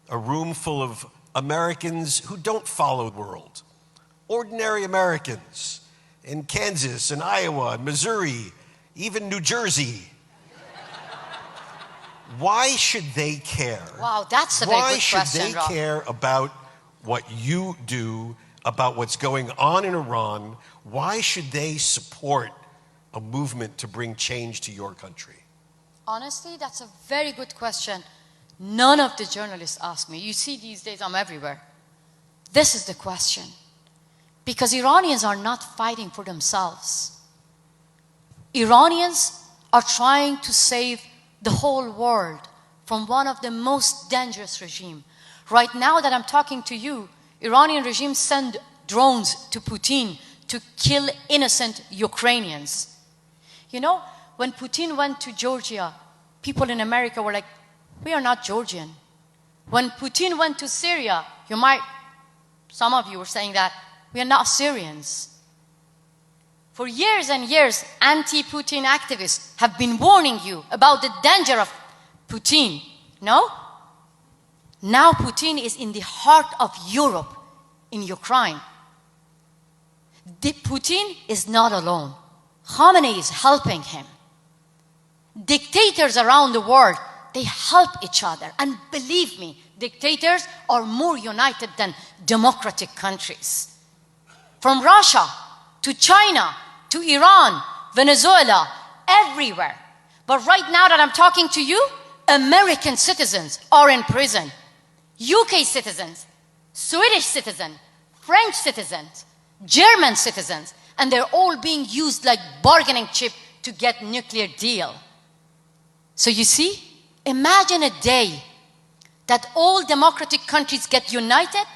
a room full of Americans who don't follow the world. Ordinary Americans in Kansas and Iowa and Missouri, even New Jersey. Why should they care? Wow, that's a very good question, Why should they care about what you do, about what's going on in Iran? Why should they support a movement to bring change to your country? Honestly, that's a very good question. None of the journalists ask me. You see, these days I'm everywhere. This is the question. Because Iranians are not fighting for themselves. Iranians are trying to save the whole world from one of the most dangerous regimes. Right now that I'm talking to you, Iranian regime send drones to Putin to kill innocent Ukrainians. You know, when Putin went to Georgia, people in America were like, we are not Georgian. When Putin went to Syria, some of you were saying that, we are not Syrians. For years and years, anti-Putin activists have been warning you about the danger of Putin. No? Now Putin is in the heart of Europe, in Ukraine. Putin is not alone. Khamenei is helping him. Dictators around the world, they help each other. And believe me, dictators are more united than democratic countries. From Russia to China to Iran, Venezuela, everywhere. But right now that I'm talking to you, American citizens are in prison. UK citizens, Swedish citizens, French citizens, German citizens, and they're all being used like bargaining chip to get nuclear deal. So you see, imagine a day that all democratic countries get united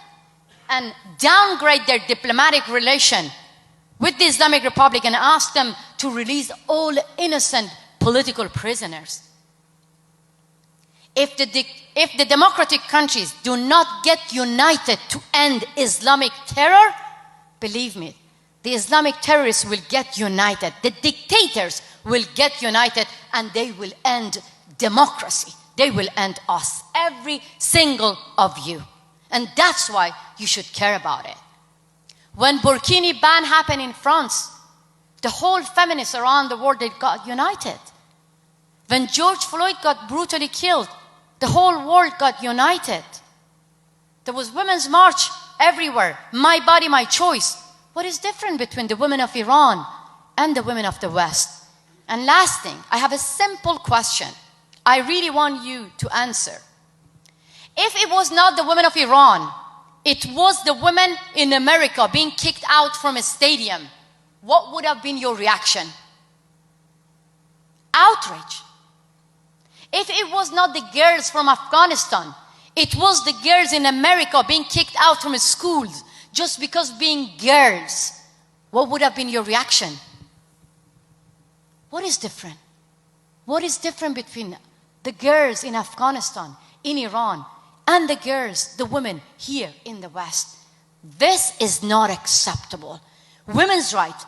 and downgrade their diplomatic relation with the Islamic Republic and ask them to release all innocent political prisoners. If the democratic countries do not get united to end Islamic terror, believe me, the Islamic terrorists will get united. The dictators will get united and they will end democracy. They will end us, every single of you. And that's why you should care about it. When Burkini ban happened in France, the whole feminists around the world, they got united. When George Floyd got brutally killed, the whole world got united. There was women's march everywhere. My body, my choice. What is different between the women of Iran and the women of the West? And last thing, I have a simple question. I really want you to answer. If it was not the women of Iran, it was the women in America being kicked out from a stadium, what would have been your reaction? Outrage. If it was not the girls from Afghanistan, it was the girls in America being kicked out from schools just because being girls, what would have been your reaction? What is different? What is different between the girls in Afghanistan, in Iran, and the girls, the women here in the West? This is not acceptable. Women's rights,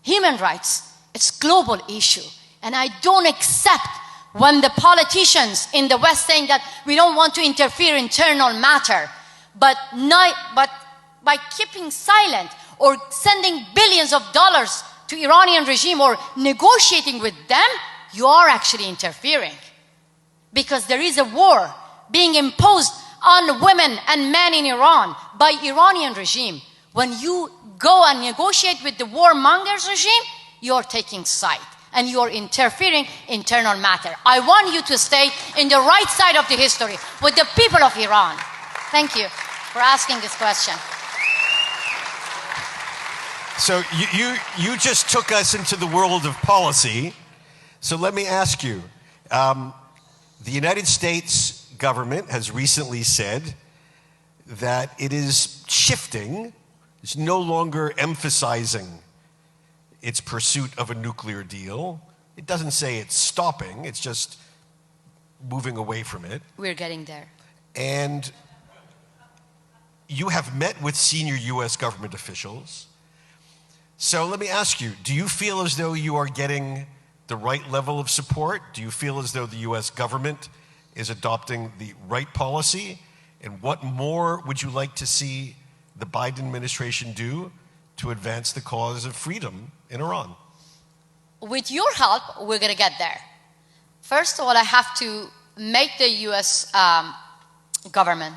human rights, it's a global issue. And I don't accept when the politicians in the West saying that we don't want to interfere in internal matter, but by keeping silent or sending billions of dollars to Iranian regime or negotiating with them, you are actually interfering. Because there is a war being imposed on women and men in Iran by Iranian regime. When you go and negotiate with the warmongers regime, you're taking side and you're interfering in internal matter. I want you to stay in the right side of the history with the people of Iran. Thank you for asking this question. So you just took us into the world of policy. So let me ask you, the United States government has recently said that it is shifting, it's no longer emphasizing its pursuit of a nuclear deal. It doesn't say it's stopping, it's just moving away from it. We're getting there. And you have met with senior US government officials. So let me ask you, do you feel as though you are getting the right level of support? Do you feel as though the US government is adopting the right policy? And what more would you like to see the Biden administration do to advance the cause of freedom in Iran? With your help, we're going to get there. First of all, I have to make the US government,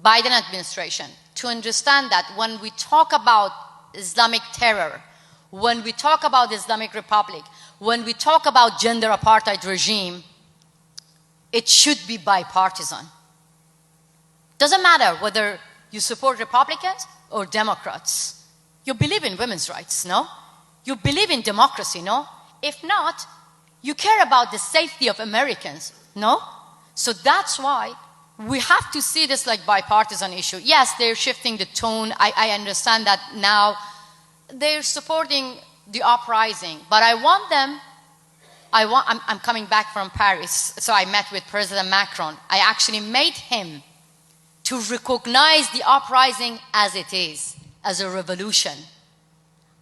Biden administration, to understand that when we talk about Islamic terror, when we talk about Islamic Republic, when we talk about gender apartheid regime, it should be bipartisan. Doesn't matter whether you support Republicans or Democrats. You believe in women's rights, no? You believe in democracy, no? If not, you care about the safety of Americans, no? So that's why we have to see this like bipartisan issue. Yes, they're shifting the tone. I understand that now. They're supporting the uprising, but I want them, I'm coming back from Paris, so I met with President Macron. I actually made him to recognize the uprising as it is, as a revolution.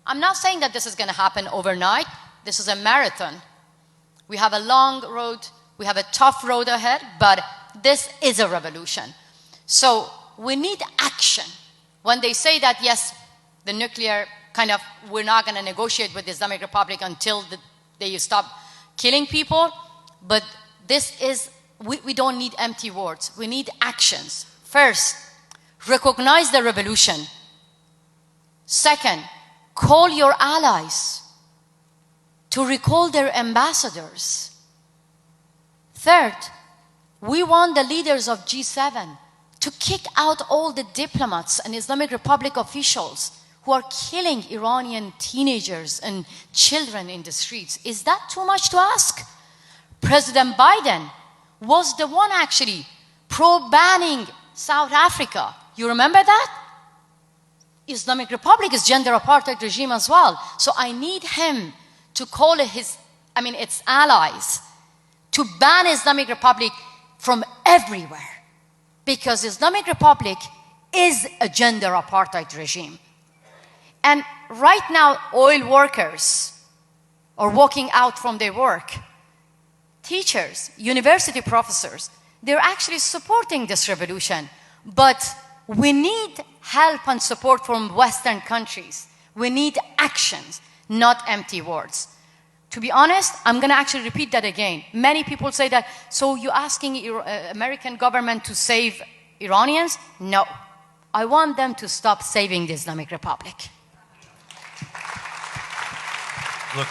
I'm not saying that this is going to happen overnight. This is a marathon. We have a long road, we have a tough road ahead, but this is a revolution. So we need action. When they say that, yes, the nuclear kind of, we're not going to negotiate with the Islamic Republic until they stop killing people, but this is, we don't need empty words. We need actions. First, recognize the revolution. Second, call your allies to recall their ambassadors. Third, we want the leaders of G7 to kick out all the diplomats and Islamic Republic officials who are killing Iranian teenagers and children in the streets. Is that too much to ask? President Biden was the one actually pro-banning South Africa. You remember that? Islamic Republic is gender apartheid regime as well. So I need him to call its allies to ban Islamic Republic from everywhere, because Islamic Republic is a gender apartheid regime. And right now, oil workers are walking out from their work. Teachers, university professors, they're actually supporting this revolution. But we need help and support from Western countries. We need actions, not empty words. To be honest, I'm going to actually repeat that again. Many people say that, so you're asking American government to save Iranians? No. I want them to stop saving the Islamic Republic. Look,